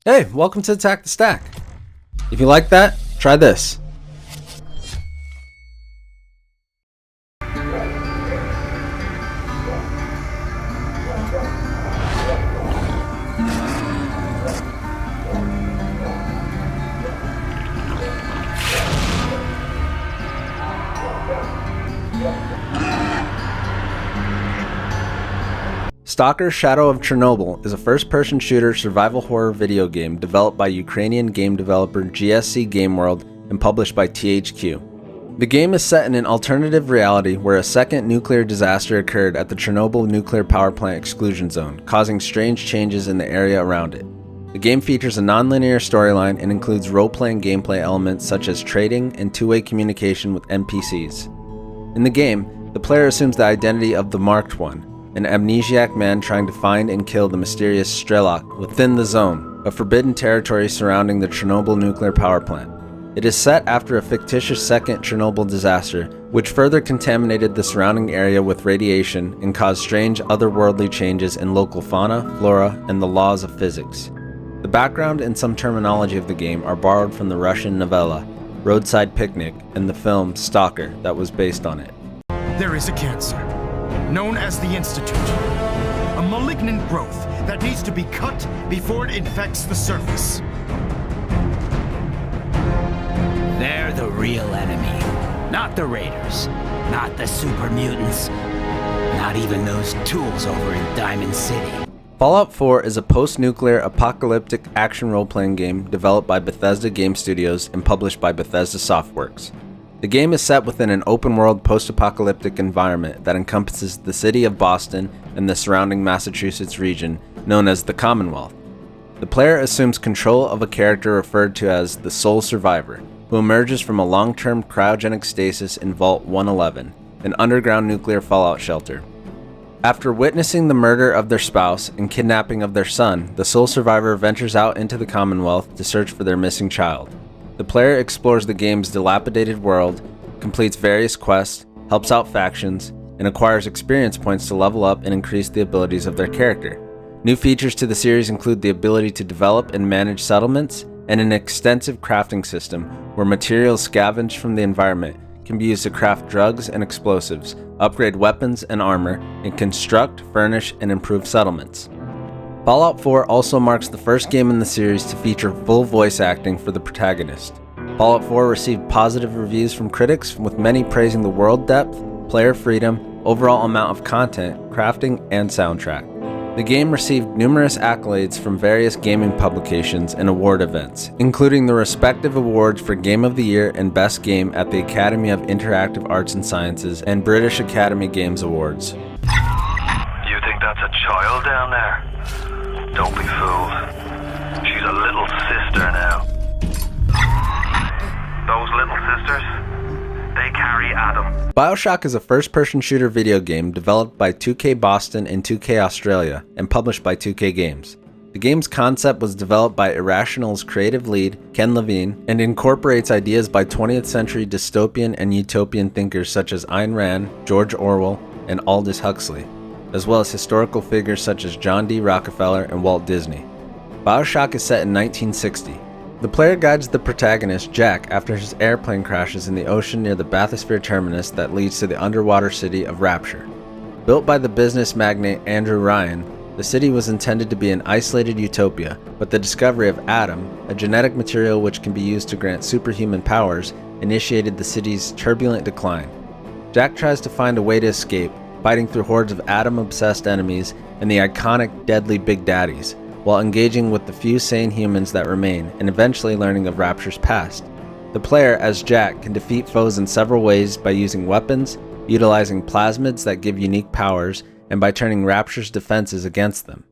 Hey, welcome to Attack the Stack. If you like that, try this. Stalker: Shadow of Chernobyl is a first-person shooter survival horror video game developed by Ukrainian game developer GSC Game World and published by THQ. The game is set in an alternative reality where a second nuclear disaster occurred at the Chernobyl nuclear power plant exclusion zone, causing strange changes in the area around it. The game features a non-linear storyline and includes role-playing gameplay elements such as trading and two-way communication with NPCs. In the game, the player assumes the identity of the Marked One, an amnesiac man trying to find and kill the mysterious Strelok within the zone, a forbidden territory surrounding the Chernobyl nuclear power plant. It is set after a fictitious second Chernobyl disaster, which further contaminated the surrounding area with radiation and caused strange otherworldly changes in local fauna, flora, and the laws of physics. The background and some terminology of the game are borrowed from the Russian novella Roadside Picnic and the film Stalker that was based on it. There is a cancer, known as the Institute. A malignant growth that needs to be cut before it infects the surface. They're the real enemy. Not the Raiders. Not the super mutants. Not even those tools over in Diamond City. Fallout 4 is a post-nuclear apocalyptic action role-playing game developed by Bethesda Game Studios and published by Bethesda Softworks. The game is set within an open-world post-apocalyptic environment that encompasses the city of Boston and the surrounding Massachusetts region known as the Commonwealth. The player assumes control of a character referred to as the Sole Survivor, who emerges from a long-term cryogenic stasis in Vault 111, an underground nuclear fallout shelter. After witnessing the murder of their spouse and kidnapping of their son, the Sole Survivor ventures out into the Commonwealth to search for their missing child. The player explores the game's dilapidated world, completes various quests, helps out factions, and acquires experience points to level up and increase the abilities of their character. New features to the series include the ability to develop and manage settlements, and an extensive crafting system where materials scavenged from the environment can be used to craft drugs and explosives, upgrade weapons and armor, and construct, furnish, and improve settlements. Fallout 4 also marks the first game in the series to feature full voice acting for the protagonist. Fallout 4 received positive reviews from critics, with many praising the world depth, player freedom, overall amount of content, crafting, and soundtrack. The game received numerous accolades from various gaming publications and award events, including the respective awards for Game of the Year and Best Game at the Academy of Interactive Arts and Sciences and British Academy Games Awards. You think that's a child down there? Don't be fooled. She's a little sister now. Those little sisters, they carry Adam. Bioshock is a first-person shooter video game developed by 2K Boston and 2K Australia and published by 2K Games. The game's concept was developed by Irrational's creative lead, Ken Levine, and incorporates ideas by 20th century dystopian and utopian thinkers such as Ayn Rand, George Orwell, and Aldous Huxley, as well as historical figures such as John D. Rockefeller and Walt Disney. Bioshock is set in 1960. The player guides the protagonist, Jack, after his airplane crashes in the ocean near the bathysphere terminus that leads to the underwater city of Rapture. Built by the business magnate Andrew Ryan, the city was intended to be an isolated utopia, but the discovery of Adam, a genetic material which can be used to grant superhuman powers, initiated the city's turbulent decline. Jack tries to find a way to escape, fighting through hordes of Adam-obsessed enemies and the iconic deadly Big Daddies, while engaging with the few sane humans that remain and eventually learning of Rapture's past. The player, as Jack, can defeat foes in several ways by using weapons, utilizing plasmids that give unique powers, and by turning Rapture's defenses against them.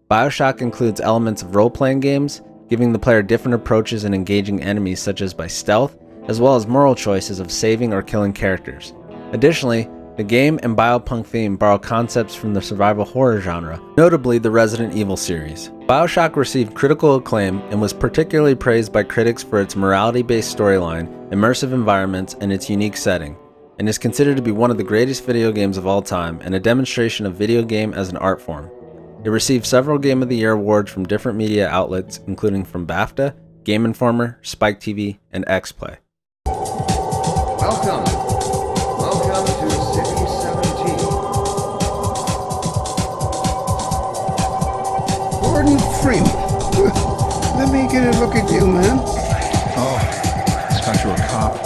Bioshock includes elements of role-playing games, giving the player different approaches in engaging enemies such as by stealth, as well as moral choices of saving or killing characters. Additionally, the game and biopunk theme borrow concepts from the survival horror genre, notably the Resident Evil series. Bioshock received critical acclaim and was particularly praised by critics for its morality-based storyline, immersive environments, and its unique setting, and is considered to be one of the greatest video games of all time and a demonstration of video game as an art form. It received several Game of the Year awards from different media outlets, including from BAFTA, Game Informer, Spike TV, and XPlay. Welcome to City 17. Gordon Freeman. Let me get a look at you, man. Oh, it's got you a cop.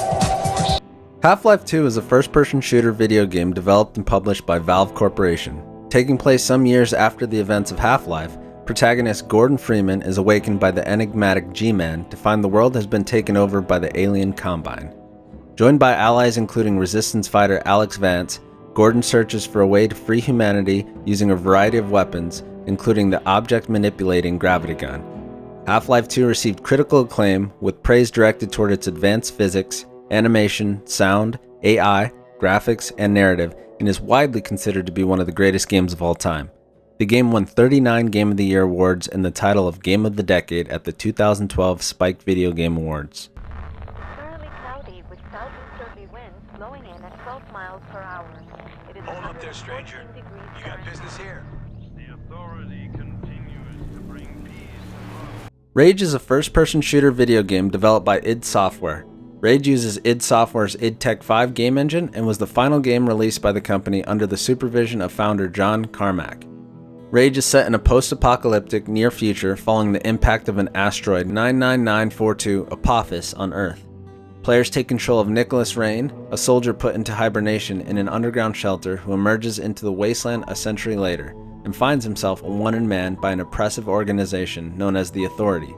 Half-Life 2 is a first-person shooter video game developed and published by Valve Corporation. Taking place some years after the events of Half-Life, protagonist Gordon Freeman is awakened by the enigmatic G-Man to find the world has been taken over by the alien Combine. Joined by allies including Resistance fighter Alex Vance, Gordon searches for a way to free humanity using a variety of weapons, including the object-manipulating gravity gun. Half-Life 2 received critical acclaim, with praise directed toward its advanced physics, animation, sound, AI, graphics, and narrative, and is widely considered to be one of the greatest games of all time. The game won 39 Game of the Year awards and the title of Game of the Decade at the 2012 Spike Video Game Awards. Currently cloudy with southeasterly winds blowing in at 12 miles per hour. It is Hold up there, stranger. You got business here. The authority continues to bring peace. Rage is a first-person shooter video game developed by id Software. Rage uses id Software's id Tech 5 game engine and was the final game released by the company under the supervision of founder John Carmack. Rage is set in a post-apocalyptic near future following the impact of an asteroid 99942 Apophis on Earth. Players take control of Nicholas Rain, a soldier put into hibernation in an underground shelter who emerges into the wasteland a century later and finds himself a wanted man by an oppressive organization known as the Authority.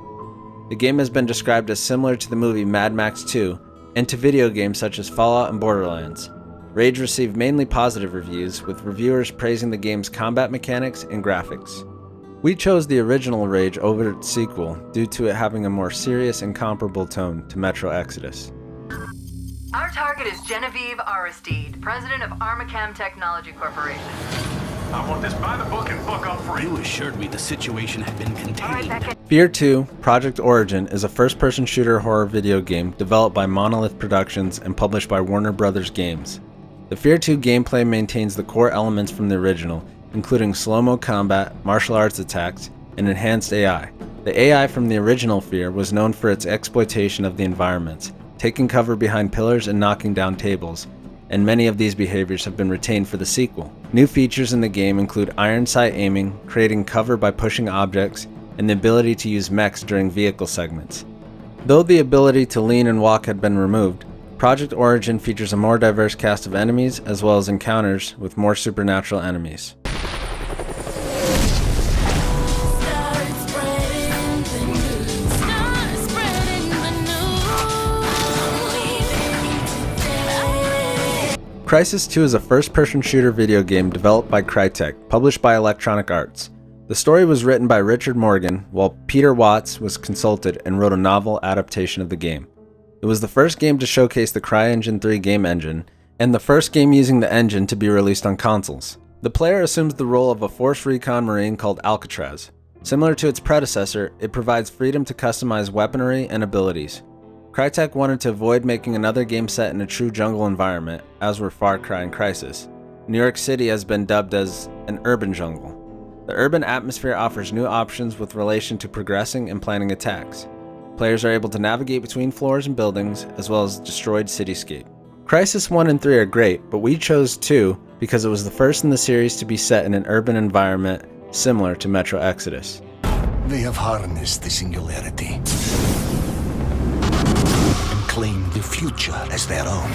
The game has been described as similar to the movie Mad Max 2 and to video games such as Fallout and Borderlands. Rage received mainly positive reviews, with reviewers praising the game's combat mechanics and graphics. We chose the original Rage over its sequel due to it having a more serious and comparable tone to Metro Exodus. Our target is Genevieve Aristide, president of Armacam Technology Corporation. I want this by the book and fuck up free. You assured me the situation had been contained. Fear 2: Project Origin is a first-person shooter horror video game developed by Monolith Productions and published by Warner Bros. Games. The Fear 2 gameplay maintains the core elements from the original, including slow-mo combat, martial arts attacks, and enhanced AI. The AI from the original Fear was known for its exploitation of the environments, taking cover behind pillars and knocking down tables, and many of these behaviors have been retained for the sequel. New features in the game include iron sight aiming, creating cover by pushing objects, and the ability to use mechs during vehicle segments. Though the ability to lean and walk had been removed, Project Origin features a more diverse cast of enemies as well as encounters with more supernatural enemies. Crysis II is a first-person shooter video game developed by Crytek, published by Electronic Arts. The story was written by Richard Morgan, while Peter Watts was consulted and wrote a novel adaptation of the game. It was the first game to showcase the CryEngine 3 game engine, and the first game using the engine to be released on consoles. The player assumes the role of a Force Recon Marine called Alcatraz. Similar to its predecessor, it provides freedom to customize weaponry and abilities. Crytek wanted to avoid making another game set in a true jungle environment, as were Far Cry and Crysis. New York City has been dubbed as an urban jungle. The urban atmosphere offers new options with relation to progressing and planning attacks. Players are able to navigate between floors and buildings, as well as destroyed cityscape. Crysis 1 and 3 are great, but we chose 2 because it was the first in the series to be set in an urban environment similar to Metro Exodus. They have harnessed the Singularity and claimed the future as their own.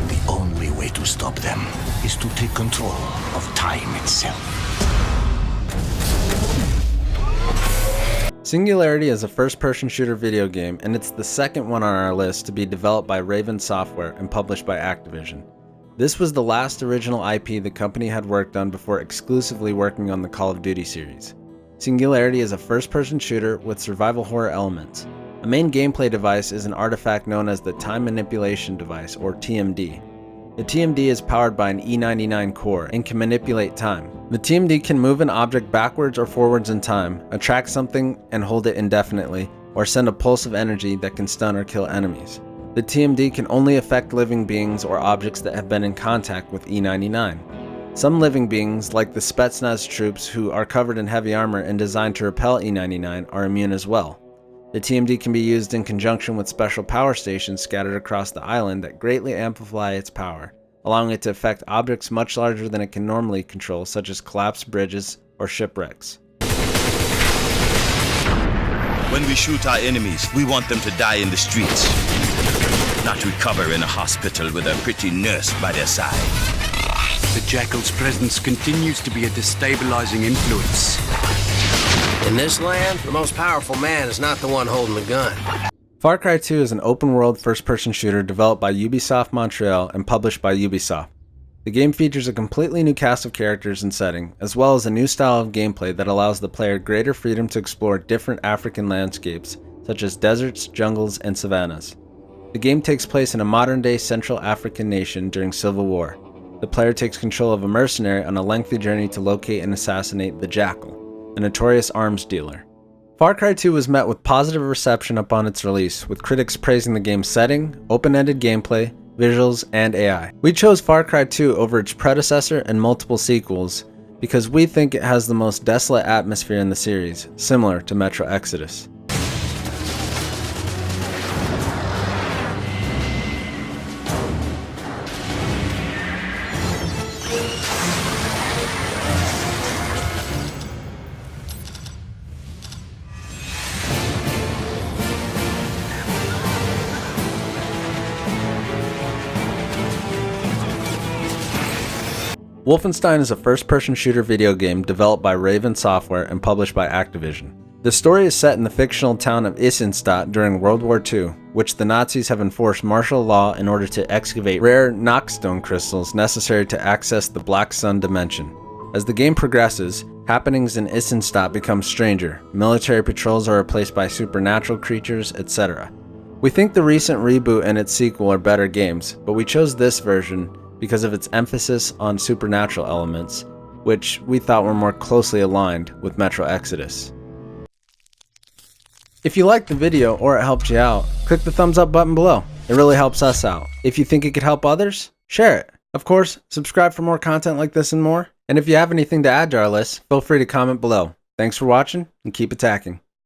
The only way to stop them is to take control of time itself. Singularity is a first-person shooter video game, and it's the second one on our list to be developed by Raven Software and published by Activision. This was the last original IP the company had worked on before exclusively working on the Call of Duty series. Singularity is a first-person shooter with survival horror elements. A main gameplay device is an artifact known as the Time Manipulation Device, or TMD. The TMD is powered by an E99 core and can manipulate time. The TMD can move an object backwards or forwards in time, attract something and hold it indefinitely, or send a pulse of energy that can stun or kill enemies. The TMD can only affect living beings or objects that have been in contact with E99. Some living beings, like the Spetsnaz troops who are covered in heavy armor and designed to repel E99, are immune as well. The TMD can be used in conjunction with special power stations scattered across the island that greatly amplify its power, allowing it to affect objects much larger than it can normally control, such as collapsed bridges or shipwrecks. When we shoot our enemies, we want them to die in the streets, not recover in a hospital with a pretty nurse by their side. The Jackal's presence continues to be a destabilizing influence. In this land, the most powerful man is not the one holding the gun. Far Cry 2 is an open-world first-person shooter developed by Ubisoft Montreal and published by Ubisoft. The game features a completely new cast of characters and setting, as well as a new style of gameplay that allows the player greater freedom to explore different African landscapes, such as deserts, jungles, and savannas. The game takes place in a modern-day Central African nation during Civil War. The player takes control of a mercenary on a lengthy journey to locate and assassinate the Jackal, a notorious arms dealer. Far Cry 2 was met with positive reception upon its release, with critics praising the game's setting, open-ended gameplay, visuals, and AI. We chose Far Cry 2 over its predecessor and multiple sequels because we think it has the most desolate atmosphere in the series, similar to Metro Exodus. Wolfenstein is a first-person shooter video game developed by Raven Software and published by Activision. The story is set in the fictional town of Eisenstadt during World War II, which the Nazis have enforced martial law in order to excavate rare Knockstone crystals necessary to access the Black Sun dimension. As the game progresses, happenings in Eisenstadt become stranger, military patrols are replaced by supernatural creatures, etc. We think the recent reboot and its sequel are better games, but we chose this version because of its emphasis on supernatural elements, which we thought were more closely aligned with Metro Exodus. If you liked the video or it helped you out, click the thumbs up button below. It really helps us out. If you think it could help others, share it. Of course, subscribe for more content like this and more. And if you have anything to add to our list, feel free to comment below. Thanks for watching and keep attacking.